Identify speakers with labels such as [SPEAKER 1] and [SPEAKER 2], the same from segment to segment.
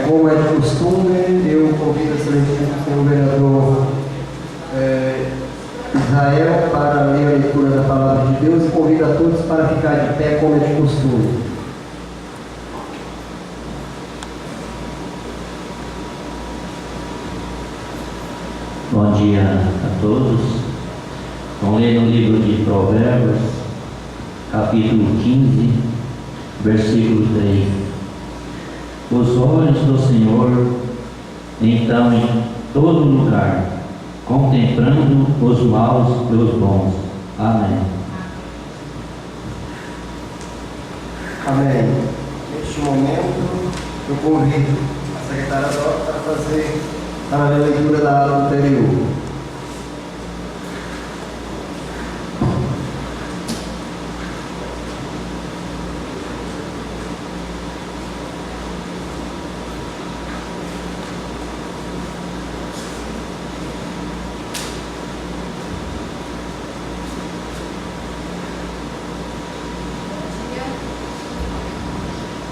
[SPEAKER 1] Como é de costume, eu convido o excelentíssimo senhor vereador Israel para ler a leitura da palavra de Deus e convido a todos para ficar de pé como é de costume.
[SPEAKER 2] Bom dia a todos. Vamos ler no livro de Provérbios, capítulo 15, versículo 3. Os olhos do Senhor estão em todo lugar, contemplando os maus e os bons. Amém.
[SPEAKER 1] Amém. Neste momento, eu convido a secretária Dora para a leitura da aula anterior.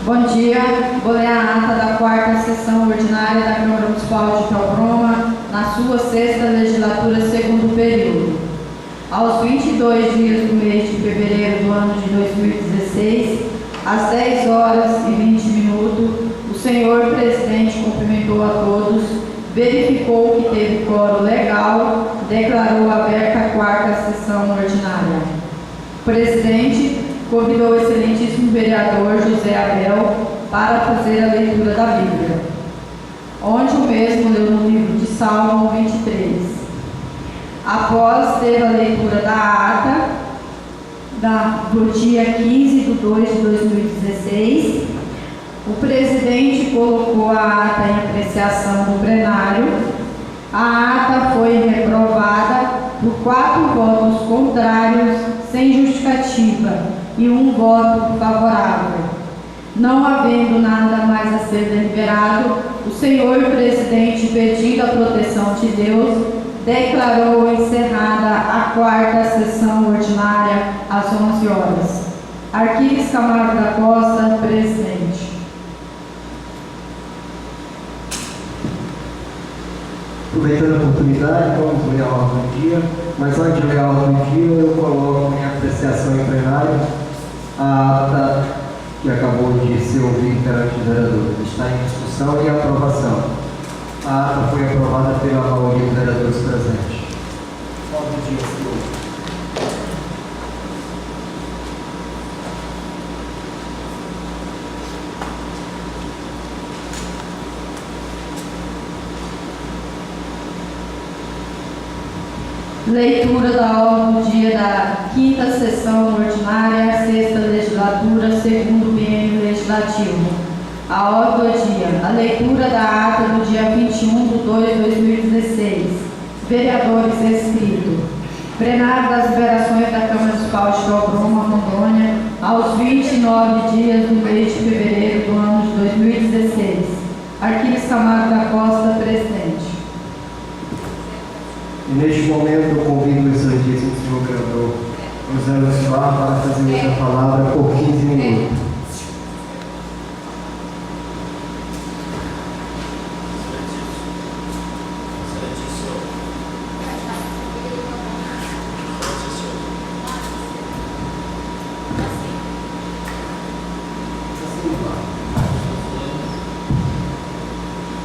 [SPEAKER 3] Bom dia, vou ler a ata da quarta sessão ordinária da Câmara Municipal de Calbroma, na sua sexta legislatura, segundo período. Aos 22 dias do mês de fevereiro do ano de 2016, às 10 horas e 20 minutos, o senhor presidente cumprimentou a todos, verificou que teve quórum legal, declarou aberta a quarta sessão ordinária. O presidente convidou o excelentíssimo vereador José Abel para fazer a leitura da Bíblia, onde o mesmo leu no livro de Salmo 23. Após ter a leitura da ata do dia 15 de 2 de 2016, o presidente colocou a ata em apreciação do plenário. A ata foi reprovada por 4 votos contrários, sem justificativa, e 1 voto favorável. Não havendo nada mais a ser deliberado, o senhor presidente, pedindo a proteção de Deus, declarou encerrada a quarta sessão ordinária às 11 horas. Arquives Camargo da Costa, presidente.
[SPEAKER 1] Aproveitando a oportunidade, vamos ler a ordem do dia, mas antes de ler a ordem do dia, eu coloco em apreciação em plenário a ata que acabou de ser ouvida perante os vereadores. Está em discussão e aprovação. A ata foi aprovada pela maioria dos vereadores presentes. Ordem do dia, senhor.
[SPEAKER 3] Leitura da ordem do dia da quinta sessão ordinária, sexta legislatura, segundo biênio legislativo. A ordem do dia, a leitura da ata do dia 21 de 2 de 2016. Vereadores inscritos. Plenário das liberações da Câmara Municipal de Calbroma, Rondônia, aos 29 dias do mês de fevereiro do ano de 2016. Arquives Camargo da Costa, presidente.
[SPEAKER 1] E neste momento eu convido o excelentíssimo senhor vereador José Lucimar para fazer essa palavra por 15 minutos.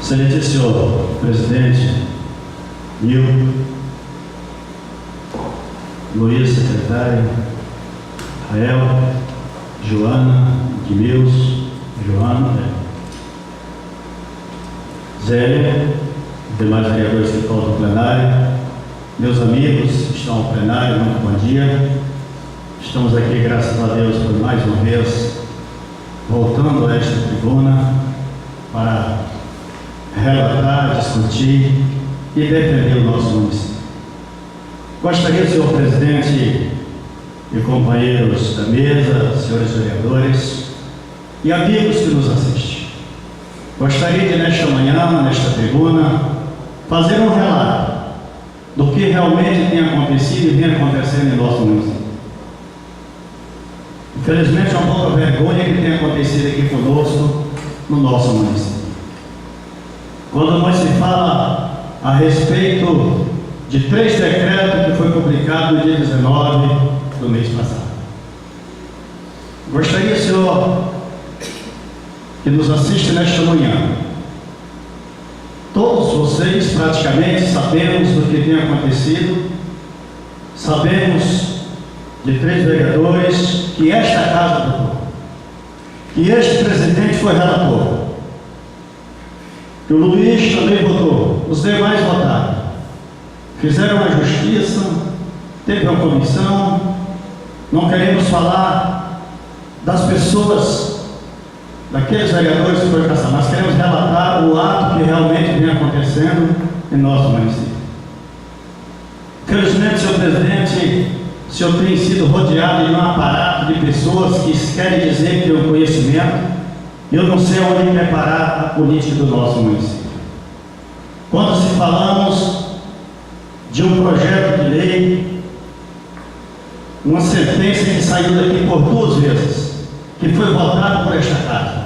[SPEAKER 4] Excelentíssimo senhor presidente, Nil, Luiz, secretário, Rael, Joana, Guimeus, Joana, Zélia, demais vereadores que faltam no plenário, meus amigos que estão ao plenário, muito bom dia. Estamos aqui, graças a Deus, por mais uma vez, voltando a esta tribuna para relatar, discutir e defender o nosso município. Gostaria, senhor presidente e companheiros da mesa, senhores vereadores e amigos que nos assistem, gostaria de, nesta manhã, nesta tribuna, fazer um relato do que realmente tem acontecido e vem acontecendo em nosso município. Infelizmente, é uma pouca vergonha que tem acontecido aqui conosco, no nosso município. quando nós se fala a respeito de 3 decretos que foi publicado no dia 19 do mês passado. Gostaria, senhor, que nos assiste nesta manhã, todos vocês praticamente sabemos do que tem acontecido, sabemos de 3 vereadores que esta casa votou, que este presidente foi relator, que o Luiz também votou, os demais votaram, fizeram a justiça, teve uma comissão. Não queremos falar das pessoas, daqueles vereadores que foram caçados, mas queremos relatar o ato que realmente vem acontecendo em nosso município. Felizmente, senhor presidente, o senhor tem sido rodeado de um aparato de pessoas que querem dizer que tem um conhecimento. Eu não sei onde preparar a política do nosso município. Quando se falamos de um projeto de lei, uma sentença que saiu daqui por 2 vezes, que foi votada por esta casa.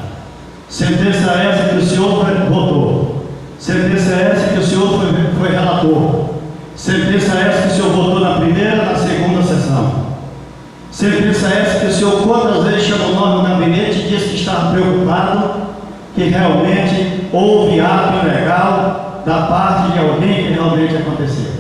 [SPEAKER 4] Sentença essa que o senhor votou. Sentença essa que o senhor foi relator. Sentença essa que o senhor votou na primeira e na segunda sessão. Sentença essa que o senhor quantas vezes chamou nós no gabinete e disse que estava preocupado que realmente houve ato ilegal da parte de alguém que realmente aconteceu.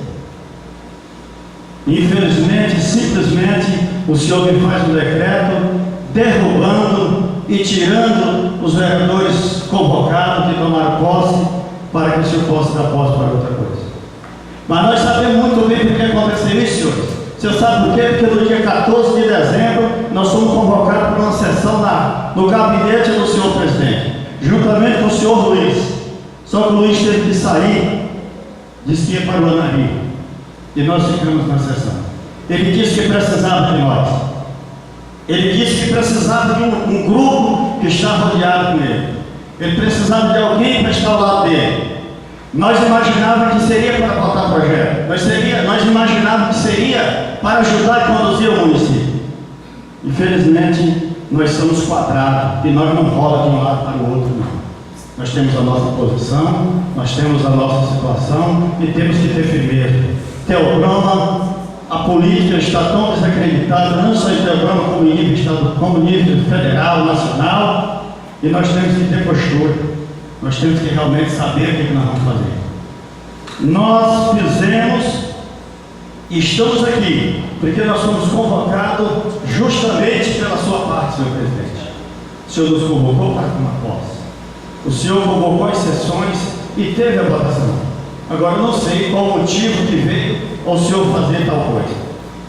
[SPEAKER 4] Infelizmente, simplesmente, o senhor me faz um decreto derrubando e tirando os vereadores convocados que tomaram posse para que o senhor possa dar posse para outra coisa. Mas nós sabemos muito bem por que aconteceu isso, senhores. O senhor sabe por quê? Porque no dia 14 de dezembro nós fomos convocados para uma sessão no gabinete do senhor presidente, juntamente com o senhor Luiz. Só que o Luiz teve que sair, disse que ia para o Anari, e nós ficamos na sessão. Ele disse que precisava de nós. Ele disse que precisava de um grupo que estava rodeado com ele. Ele precisava de alguém para estar ao lado dele. Nós imaginávamos que seria para votar projeto. Nós imaginávamos que seria para ajudar a conduzir o município. Infelizmente, nós somos quadrados e nós não rola de um lado para o outro, não. Nós temos a nossa posição, nós temos a nossa situação e temos que ter firmeza. Teobrama, a política está tão desacreditada, não só em Teobrama, como em nível estadual, como em nível federal, nacional, e nós temos que ter postura, nós temos que realmente saber o que nós vamos fazer. Nós fizemos e estamos aqui, porque nós fomos convocados justamente pela sua parte, senhor presidente. O senhor nos convocou para tomar posse. O senhor convocou as sessões e teve a votação. Agora, eu não sei qual o motivo que veio ao senhor fazer tal coisa.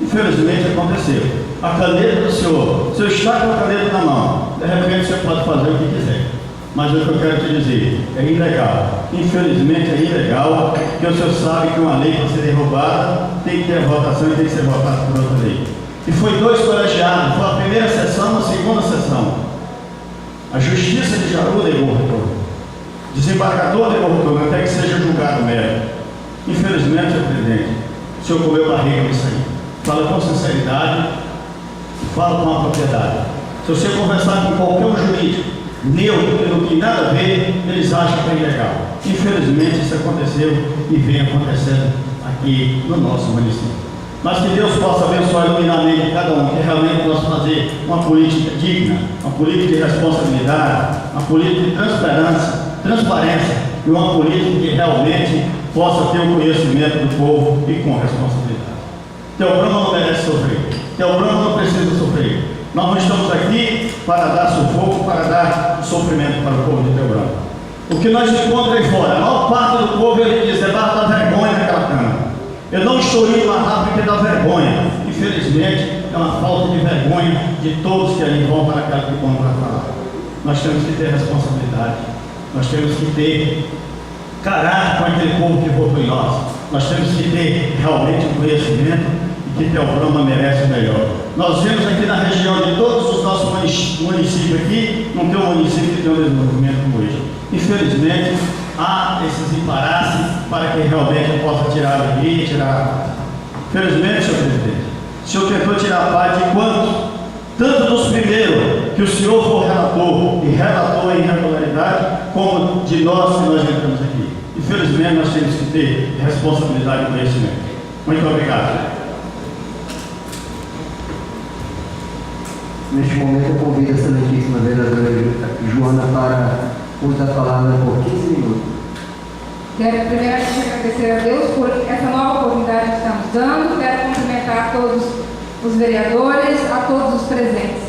[SPEAKER 4] Infelizmente, aconteceu. A caneta do senhor, o senhor está com a caneta na mão, de repente o senhor pode fazer o que quiser. Mas o que eu quero te dizer, é ilegal. Infelizmente, é ilegal, porque o senhor sabe que uma lei para ser derrubada tem que ter a votação e tem que ser votada por outra lei. E foi 2 colegiados, foi a primeira sessão, a segunda sessão. A Justiça de Jaru negou o retorno. Desembargador negou o retorno, até que seja julgado o mérito. Infelizmente, senhor presidente, o senhor comeu barriga nisso aí. Fala com sinceridade, fala com a propriedade. Se você conversar com qualquer um jurídico neutro, que não tem nada a ver, eles acham que é ilegal. Infelizmente, isso aconteceu e vem acontecendo aqui no nosso município. Mas que Deus possa abençoar e iluminar a mente de cada um, que realmente possa fazer uma política digna, uma política de responsabilidade, uma política de transparência e uma política que realmente possa ter o conhecimento do povo e com responsabilidade. Teobrama não merece sofrer. Teobrama não precisa sofrer. Nós não estamos aqui para dar sufoco, para dar sofrimento para o povo de Teobrama. O que nós encontramos aí fora, a maior parte do povo, ele diz, é para dar vergonha naquela Câmara. Eu não estou indo lá porque dá vergonha. Infelizmente, é uma falta de vergonha de todos que ali vão para aquela que vão para falar. Nós temos que ter responsabilidade. Nós temos que ter caráter com aquele povo que votou em nós. Nós temos que ter realmente um conhecimento e que Teobrama merece o melhor. Nós vemos aqui na região de todos os nossos municípios aqui, não tem um município que tem um desenvolvimento como este. Infelizmente, há esses embaraços para que realmente possa tirar a alegria, tirar a paz. Felizmente, senhor presidente, o senhor tentou tirar a paz de quantos? Tanto dos primeiros, que o senhor foi relator e relatou a irregularidade, como de nós que nós entramos aqui. Infelizmente, nós temos que ter responsabilidade e conhecimento. Muito obrigado.
[SPEAKER 1] Neste momento, eu convido a excelentíssima vereadora Joana para uso da palavra por 15 minutos.
[SPEAKER 5] Quero primeiramente agradecer a Deus por essa nova oportunidade que estamos dando. Quero cumprimentar todos os vereadores, a todos os presentes.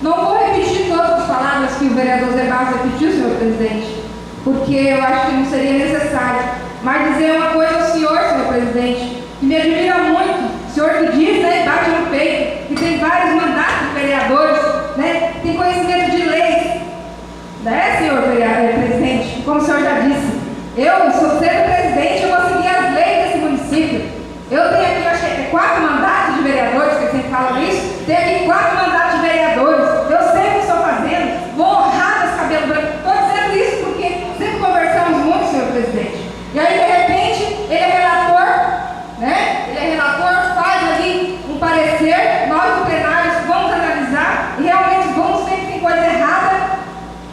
[SPEAKER 5] Não vou repetir todas as palavras que o vereador Zé Barros repetiu, senhor presidente, porque eu acho que não seria necessário. Mas dizer uma coisa ao senhor presidente, que me admira muito. O senhor que diz, né, bate no peito, que tem vários mandatos de vereadores, né, tem conhecimento de leis, né, senhor presidente, como o senhor já disse. Eu sou sendo presidente, eu vou seguir as leis desse município. Eu tenho aqui, eu acho que 4 mandatos de vereadores, que sempre falam isso. Tenho aqui 4 mandatos de vereadores. Eu sei o que estou fazendo. Vou honrar meus cabelos brancos. Estou dizendo isso porque sempre conversamos muito, senhor presidente. E aí, de repente, ele é relator, né? Ele é relator, faz ali um parecer. Nós, do plenário, vamos analisar e realmente vamos ver que tem coisa errada,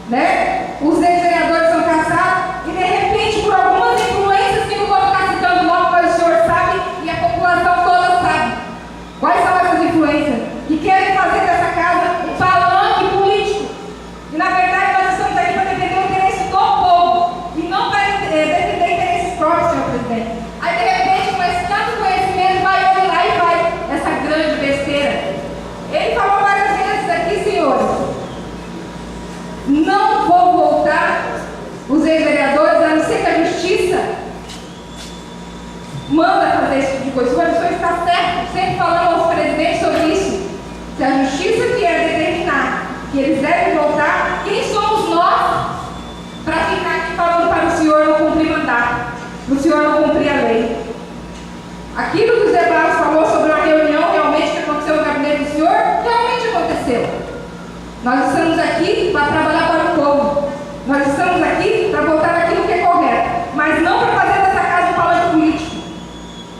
[SPEAKER 5] né? Os ex-vereadores são caçados. E de repente, por algumas influências que não vou ficar citando nome, mas o senhor sabe e a população toda sabe. Quais são essas influências? Que querem fazer dessa casa um palanque político. E na verdade nós estamos aqui para defender o interesse do povo e não para defender interesses próprios, senhor presidente. Aí de repente, com esse tanto conhecimento, vai ele lá e vai essa grande besteira. Ele falou várias vezes aqui, senhores, não vou voltar os ex-vereadores, a não ser que a justiça manda fazer esse tipo de coisa. O professor está certo, sempre falando aos presidentes sobre isso. Se a justiça vier determinar que eles devem voltar, quem somos nós para ficar aqui falando para o senhor não cumprir mandato, para o senhor não cumprir a lei? Aquilo que o Zé Barros falou sobre uma reunião realmente que aconteceu no gabinete do senhor, realmente aconteceu. Nós estamos aqui para trabalhar para o povo. Nós estamos aqui para votar naquilo que é correto, mas não para fazer dessa casa um palanque político.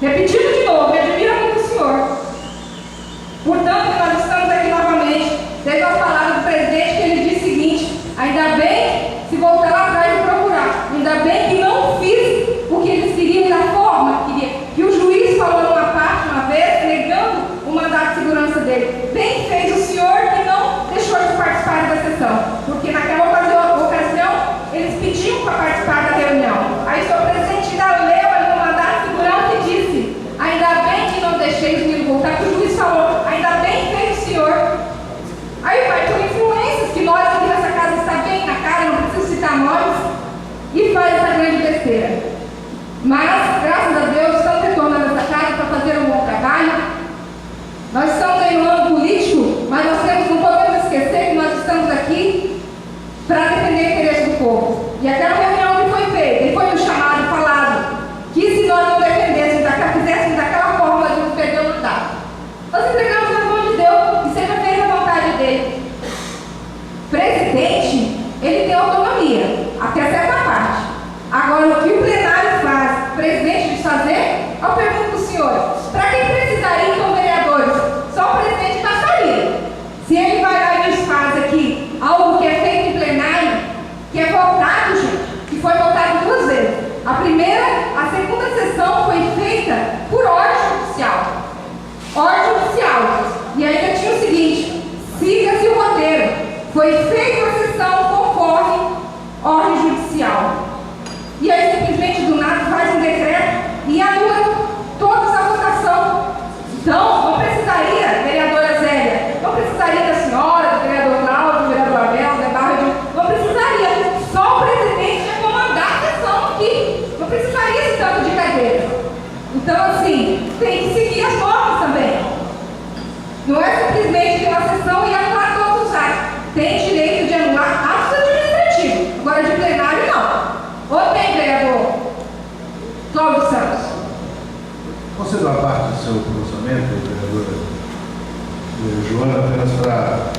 [SPEAKER 5] Repetindo de novo, me admira muito o senhor. Portanto, nós estamos aqui novamente. Teve as palavras do presidente que ele disse o seguinte: ainda bem, se voltar lá atrás e procurar, ainda bem que não fiz o que eles queriam da forma que queria. Que o juiz falou numa parte uma vez, negando o mandato de segurança dele. Bem fez o senhor que não deixou de participar da sessão, porque naquela ocasião eles pediam para participar da reunião. Aí o senhor presidente ainda leu ali no mandato de segurança e disse: ainda bem que não deixei os meninos voltar, que o juiz falou, ainda bem fez o senhor. Aí vai por influências, que nós aqui nessa casa está bem na cara, não preciso citar nomes, e faz essa grande besteira. Mas, graças a Deus, estamos retornando a essa casa para fazer um bom trabalho. Nós estamos em um ano político, mas não podemos esquecer que nós estamos aqui para defender o interesse do povo. E aquela reunião que foi feita, ele foi nos chamado e falado que se nós não defendêssemos, fizéssemos daquela forma, nós íamos perder o mandato. Nós entregamos nas mãos de Deus e seja feita a vontade dele. Presidente, ele tem autonomia, até certa parte. Agora, o que o plenário faz, o presidente de fazer, eu pergunto para o senhor, para quem precisaria, então, vereadores? Só o presidente bastaria. Se ele vai lá e nos faz aqui algo que é feito em plenário, que é votado, gente, que foi votado 2 vezes. A segunda sessão foi feita por ordem judicial. Ordem judicial. E ainda tinha o seguinte: siga-se o roteiro. Foi feita a sessão conforme ordem judicial. E aí, simplesmente, do nada, faz um decreto e anula toda essa votação. Então, não precisaria, vereadora Zélia, não precisaria da senhora, do vereador Cláudio, do vereador Abel, da Barra, não precisaria. Só o presidente ia comandar a sessão aqui. Não precisaria esse tanto de cadeira. Então, assim, tem que seguir as normas também. Não é simplesmente ter uma sessão e anular todos os atos. Tem direito de anular atos administrativos. Agora, de plenário, não. Ou tem, vereador Cláudio Santos?
[SPEAKER 6] Concedo a parte do seu pronunciamento, vereadora Joana, apenas para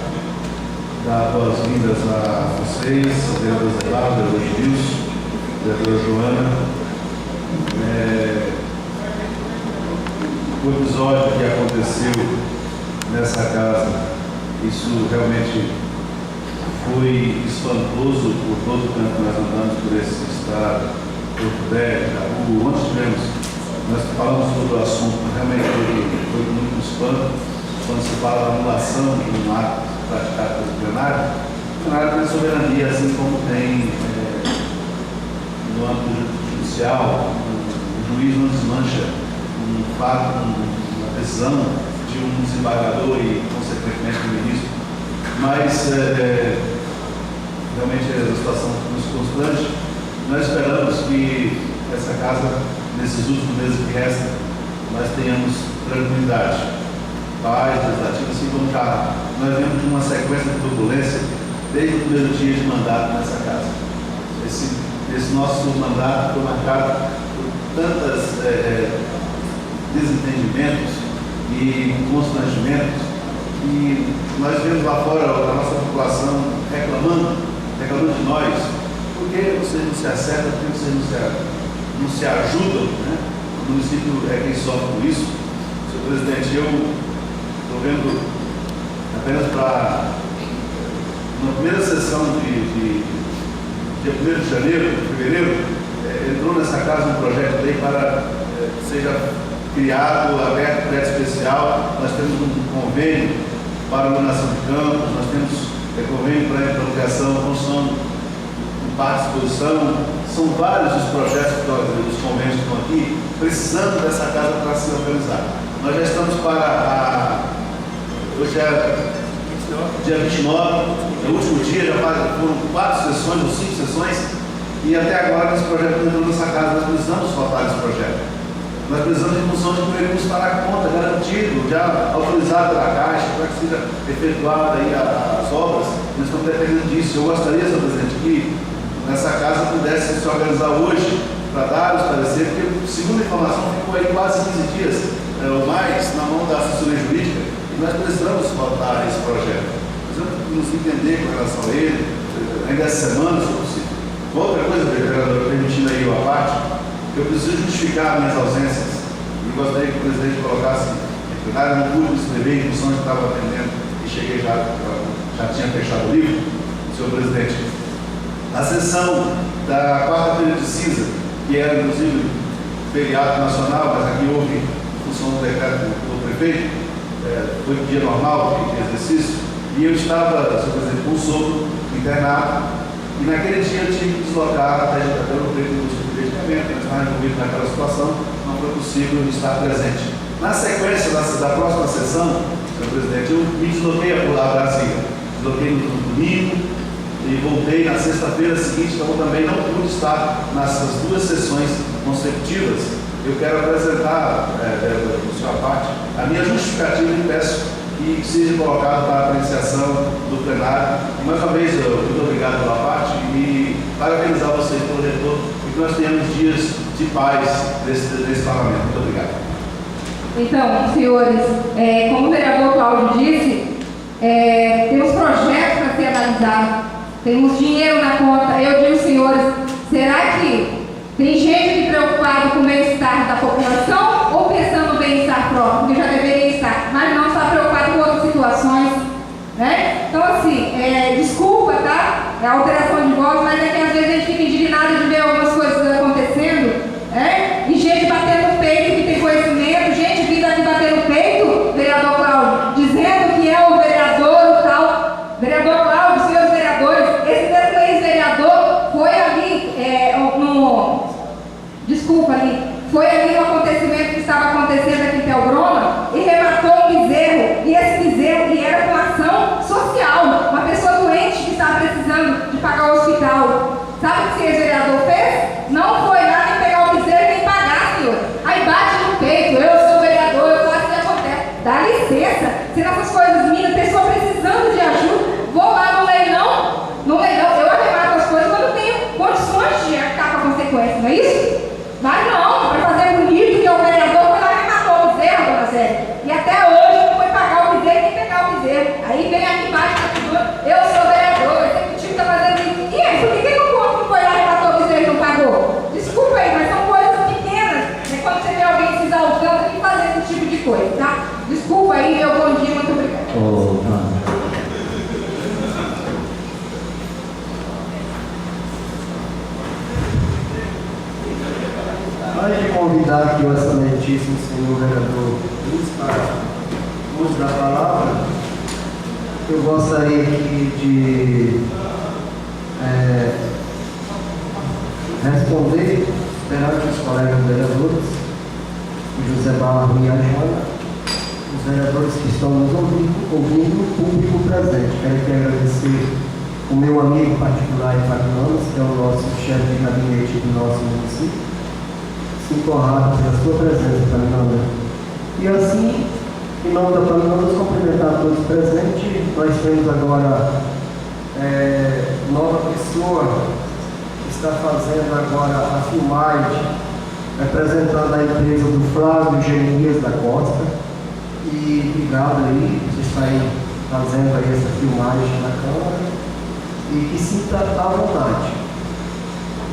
[SPEAKER 6] dar boas-vindas a vocês, vereador Zé Barros, vereador Gilson, vereadora Joana. O episódio que aconteceu nessa casa, isso realmente foi espantoso por todo o tempo que nós andamos por esse estado. Porto Velho, Jaú, onde tivemos, nós falamos sobre o assunto, realmente foi muito espanto, quando se fala da anulação de um ato praticado pelo plenário. O plenário tem soberania, assim como tem no âmbito judicial, o juiz não desmancha um fato, uma decisão de um desembargador e, consequentemente, do ministro. Mas, realmente, a situação nos constrange. Nós esperamos que essa casa, nesses últimos meses que restam, nós tenhamos tranquilidade, paz, legislativa, assim como já nós vemos de uma sequência de turbulência desde o primeiro dia de mandato nessa casa. Esse nosso mandato foi marcado por tantos desentendimentos e constrangimentos, e nós vemos lá fora a nossa população reclamando de nós, porque vocês não se acertam, porque vocês não se ajudam, né? O município é quem sofre com isso. Senhor presidente, eu estou vendo apenas para, na primeira sessão de dia 1º de janeiro, fevereiro, entrou nessa casa um projeto de lei para seja criado, aberto crédito especial. Nós temos um convênio para a iluminação de campos, nós temos convênio para a interrogação, construção de parque de exposição. São vários os projetos, os convênios que estão aqui, precisando dessa casa para se organizar. Nós já estamos hoje é dia 29, no último dia, já foram 4 sessões ou 5 sessões, e até agora esse projeto não entrou nessa casa. Nós precisamos votar esse projeto. Nós precisamos de função de um recurso para a conta, garantido, já autorizado pela Caixa, para que seja efetuada aí as obras. Nós estamos dependendo disso. Eu gostaria, senhor presidente, que nessa casa pudesse se organizar hoje para dar os pareceres, porque, segundo a informação, ficou aí quase 15 dias ou mais na mão da assessoria jurídica, e nós precisamos votar esse projeto. Precisamos nos entender com relação a ele, ainda essa semana, se possível. Outra coisa, vereador, permitindo aí a parte, eu preciso justificar minhas ausências, e gostaria que o presidente colocasse em plenário. Não pude escrever em função de que estava atendendo e cheguei já tinha fechado o livro. Senhor presidente, a sessão da quarta-feira de cinza, que era inclusive feriado nacional, mas aqui houve, em função do decreto do prefeito, foi dia normal, de exercício, e eu estava, senhor presidente, com soro internado, e naquele dia eu tive que deslocar até o prefeito do medicamento, nós estávamos envolvidos naquela situação, não foi possível estar presente. Na sequência da próxima sessão, senhor presidente, eu me desloquei a Brasília, desloquei no domingo e voltei na sexta-feira seguinte, então também não pude estar nessas 2 sessões consecutivas. Eu quero apresentar, do senhor parte, a minha justificativa e peço que seja colocado para apreciação do plenário. E mais uma vez, muito obrigado pela parte e parabenizar vocês pelo retorno e que nós tenhamos dias de paz nesse parlamento. Muito obrigado.
[SPEAKER 5] Então, senhores, como o vereador Cláudio disse, temos projetos para ser analisados, temos dinheiro na conta. Eu digo, senhores, será que tem gente preocupada com o bem-estar da população ou pensando no bem-estar próprio, que já deveria estar, mas não está preocupado com outras situações, né? Então, assim, desculpa, tá? É alteração de voz, mas é que às vezes a gente fica indignado de ver algumas coisas acontecendo, e gente batendo no peito, que tem conhecimento, gente vindo aqui batendo no peito, vereador Cláudio, dizendo que é o vereador e tal. Vereador Cláudio, senhores vereadores, esse ex-vereador foi ali foi ali um acontecimento que estava acontecendo aqui em Teobroma e rematou um bezerro, e esse bezerro era com ação social, uma pessoa doente que estava precisando de pagar o hospital. Sabe o que esse vereador fez? Não foi lá nem pegar o bezerro nem pagar, senhor. Aí bate no peito, eu sou vereador, eu faço o que acontece. Dá licença, se nessas coisas minhas, pessoa precisando de ajuda, vou lá no leilão, eu arremato as coisas quando tenho condições de arcar com a consequência, não é isso? Mas não, para fazer bonito que o vereador foi lá e matou o bezerro, dona
[SPEAKER 1] convidar aqui o excelentíssimo senhor vereador Luiz para o uso da palavra. Eu gostaria aqui de responder perante os colegas vereadores, o José Barro e a Joana, os vereadores que estão nos ouvindo, o público presente. Quero aqui agradecer o meu amigo particular em Pagnanos, que é o nosso chefe de gabinete do nosso município. Sinto honrado pela sua presença, Pagnanos. E assim, em nome da Pagnanos, cumprimentar todos os presentes. Nós temos agora nova pessoa que está fazendo agora a filmagem, representando a empresa do Flávio Genias da Costa. E obrigado aí, você está aí fazendo aí essa filmagem na Câmara, e que sinta à vontade.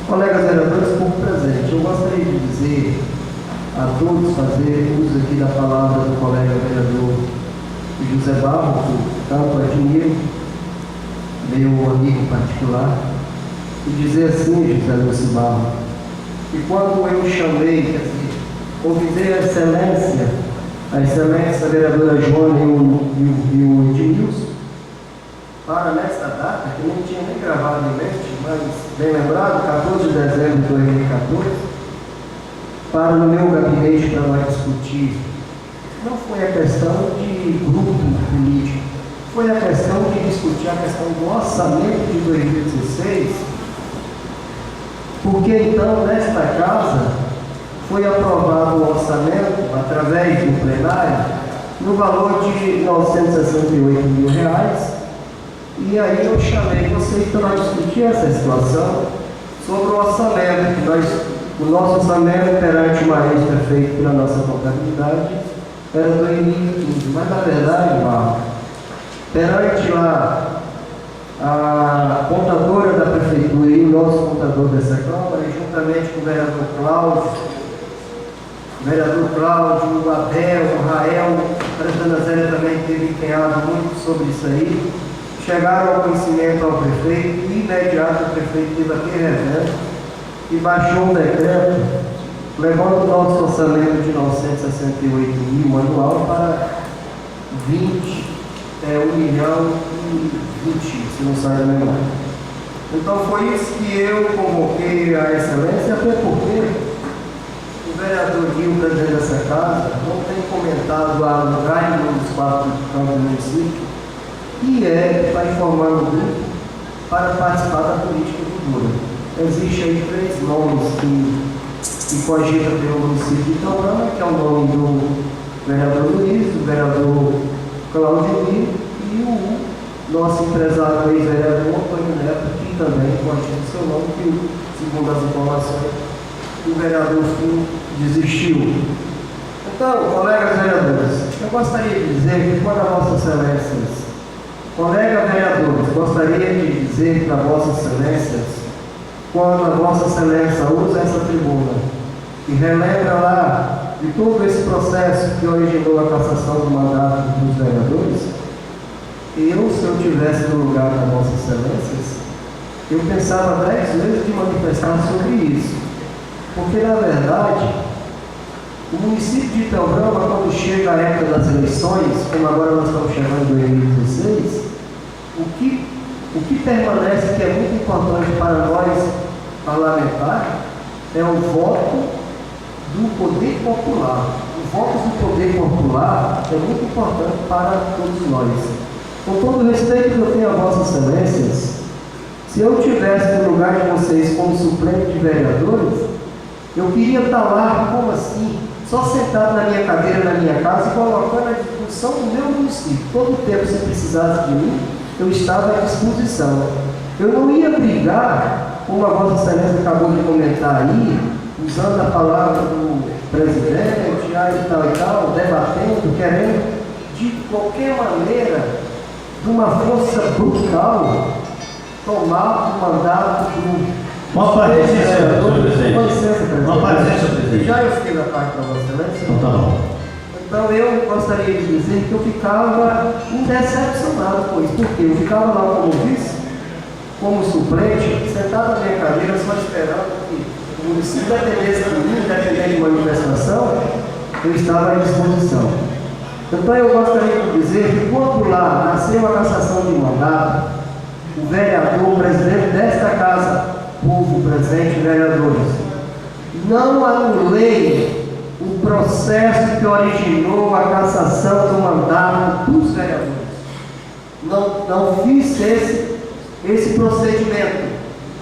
[SPEAKER 1] Colegas vereadores, pouco presente, eu gostaria de dizer a todos, fazer uso aqui da palavra do colega vereador José Barro, que tanto admiro, meu amigo particular, e dizer assim, José Lúcio Barro, que quando eu chamei, quer dizer, convidei a excelência vereadora Joana e o Edmilson, para nesta data, que não tinha nem gravado em mente, mas bem lembrado, 14 de dezembro de 2014, para no meu gabinete para nós discutir. Não foi a questão de grupo político, foi a questão de discutir a questão do orçamento de 2016, porque então, nesta casa, foi aprovado o orçamento, através do plenário, no valor de R$ 968 mil. E aí eu chamei vocês para discutir essa situação sobre o orçamento, que o nosso orçamento perante o maestro feito pela nossa contabilidade era 2015. Mas na verdade, Marco, perante lá a contadora da prefeitura e o nosso contador dessa Câmara, e juntamente com o vereador Cláudio, o Abel, o Rael, a presidenta Zélia também teve empenhado muito sobre isso aí, chegaram ao conhecimento ao prefeito, e imediato o prefeito teve aquele evento e baixou um decreto, levando o nosso orçamento de 968 mil anual para 1 milhão e 20, se não sai da memória. Então foi isso que eu convoquei a excelência, até porque o vereador Gil, presidente dessa casa, não tem comentado a lugar nenhum dos 4 campos do município, e para informar o grupo para participar da política futura. Existe aí 3 nomes que cogitam pelo município de Itaurama, que é o nome do vereador Luiz, do vereador Cláudio e o nosso empresário ex-vereador Antônio Neto, que também cogita o seu nome, que, segundo as informações, o vereador Fim desistiu. Então, colegas vereadores, eu gostaria de dizer que quando a Vossa Excelências, colegas vereadores, gostaria de dizer para Vossas Excelências, quando a Vossa Excelência usa essa tribuna e relembra lá de todo esse processo que originou a cassação do mandato dos vereadores, se eu tivesse no lugar da Vossa Excelências, eu pensava 10 vezes de manifestar sobre isso. Porque, na verdade, o município de Itaurama, quando chega a época das eleições, como agora nós estamos chegando em 2016, o que permanece, que é muito importante para nós parlamentares, é o voto do poder popular. O voto do poder popular é muito importante para todos nós. Com todo o respeito que eu tenho a Vossas Excelências, se eu tivesse no lugar de vocês como suplente de vereadores, eu queria estar lá, como assim, só sentado na minha cadeira, na minha casa, e colocando à disposição do meu município. Todo o tempo, se precisasse de mim, eu estava à disposição. Eu não ia brigar, como a Vossa Excelência acabou de comentar aí, usando a palavra do presidente, e tal, debatendo, querendo, de qualquer maneira, de uma força brutal, tomar o mandato do...
[SPEAKER 4] Uma parecer, senhor presidente.
[SPEAKER 1] Com licença, presidente.
[SPEAKER 4] Uma parecer, senhor presidente.
[SPEAKER 1] Já eu fiz a parte para Vossa Excelência.
[SPEAKER 4] Então tá bom.
[SPEAKER 1] Então eu gostaria de dizer que eu ficava decepcionado com isso, porque eu ficava lá como vice, como suplente, sentado na minha cadeira, só esperando que o município dependesse de mim, dependendo de manifestação, eu estava à disposição. Então eu gostaria de dizer que quando lá nasceu a cassação de mandato, o vereador, o presidente desta casa, povo, presidente e vereadores, não anulei o processo que originou a cassação do mandato dos vereadores. Não fiz esse procedimento.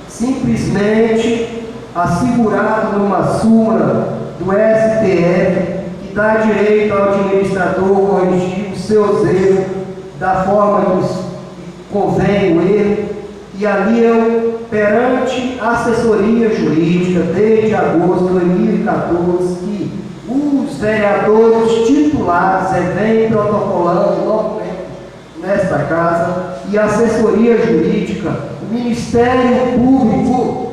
[SPEAKER 1] Simplesmente assegurado numa súmula do STF que dá direito ao administrador corrigir os seus erros da forma que convém o erro. E ali eu, perante a assessoria jurídica, desde agosto de 2014, que os vereadores titulares vêm protocolando novamente nesta casa, e a assessoria jurídica, o Ministério Público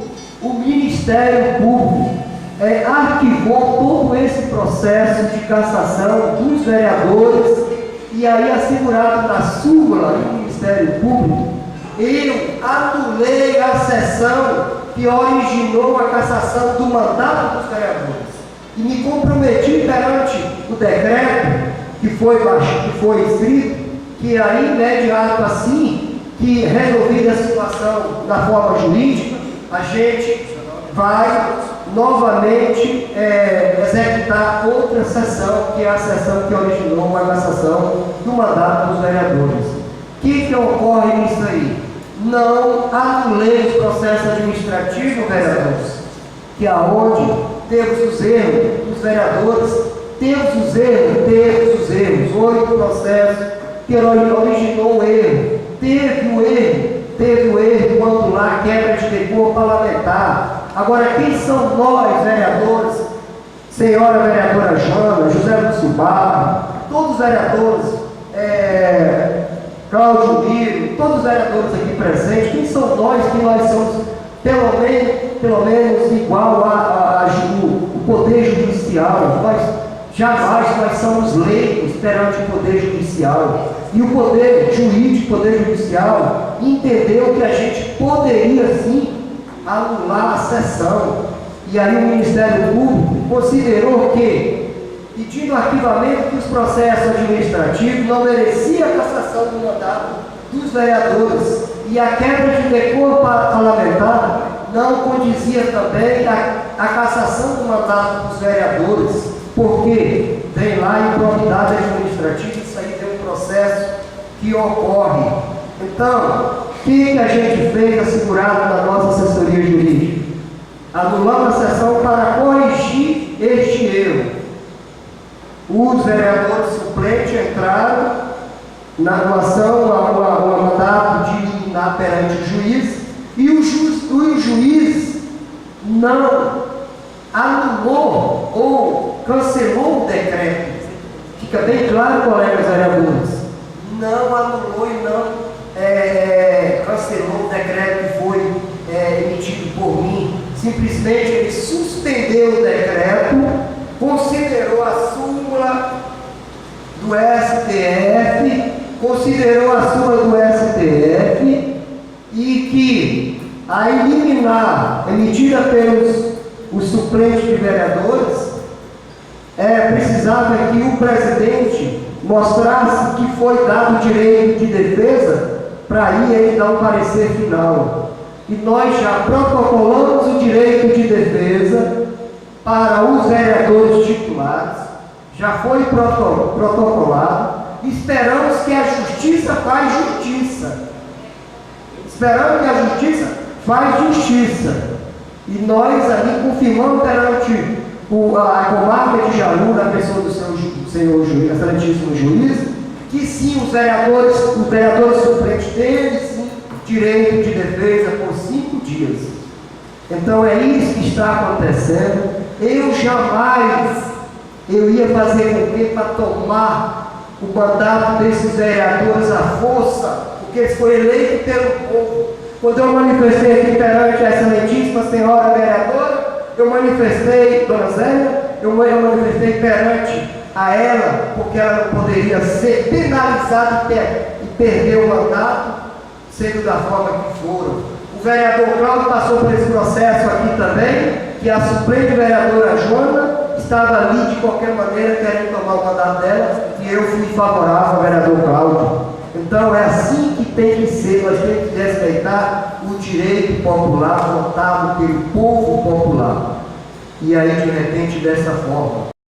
[SPEAKER 1] arquivou todo esse processo de cassação dos vereadores, e aí assegurado na súmula do Ministério Público, eu anulei a sessão que originou a cassação do mandato dos vereadores e me comprometi perante o decreto que foi escrito, que aí, imediato assim, que resolvida a situação da forma jurídica, a gente vai novamente executar outra sessão, que é a sessão que originou a cassação do mandato dos vereadores. O que ocorre nisso aí? Não anulei os processos administrativos, vereadores, que aonde temos os erros dos vereadores, temos os erros, 8 processos que originou o erro, teve o erro quando lá quebra de decoro parlamentar. Agora, quem são nós, vereadores, senhora vereadora Joana, José Lúcio Barra, todos os vereadores, Cláudio Miro, todos os vereadores aqui presentes, quem são nós, que nós somos pelo menos igual o Poder Judicial? Jamais nós somos leigos perante o Poder Judicial. E o Poder Jurídico, o Poder Judicial, entendeu que a gente poderia sim anular a sessão. E aí o Ministério Público considerou que, pedindo arquivamento dos processos administrativos, não merecia a cassação do mandato dos vereadores. E a quebra de decoro parlamentar não condizia também a cassação do mandato dos vereadores, porque vem lá a improbidade administrativa, isso aí tem um processo que ocorre. Então, o que a gente fez assegurado na nossa assessoria jurídica? Anulamos a sessão para corrigir este erro. Os vereadores suplentes entraram na ação, a mandato de eliminar perante o juiz, e o juiz não anulou ou cancelou o decreto. Fica bem claro, colegas vereadores, não anulou e não cancelou o decreto que foi emitido por mim. Simplesmente ele suspendeu o decreto, considerou a súmula do STF, e que a liminar emitida pelos os suplentes de vereadores, precisava que o presidente mostrasse que foi dado direito de defesa para aí ele dar um parecer final. E nós já protocolamos o direito de defesa para os vereadores titulares, já foi protocolado, esperamos que a justiça faz justiça. Esperamos que a justiça faz justiça. E nós ali confirmamos perante a comarca de Jaú, na pessoa do senhor juiz, excelentíssimo juiz, que sim, os vereadores suplentes têm sim direito de defesa por 5 dias. Então é isso que está acontecendo. Eu jamais ia fazer com que para tomar o mandato desses vereadores à força, porque eles foram eleitos pelo povo. Quando eu manifestei aqui perante a excelentíssima senhora vereadora, eu manifestei, dona Zélia, eu manifestei perante a ela, porque ela não poderia ser penalizada e perder o mandato, sendo da forma que foram. O vereador Cláudio passou por esse processo aqui também, que a suplente vereadora Joana estava ali de qualquer maneira querendo tomar o mandato dela e eu fui favorável ao vereador Cláudio. Então é assim que tem que ser, nós temos que respeitar o direito popular votado pelo povo popular. E aí, de repente, dessa forma,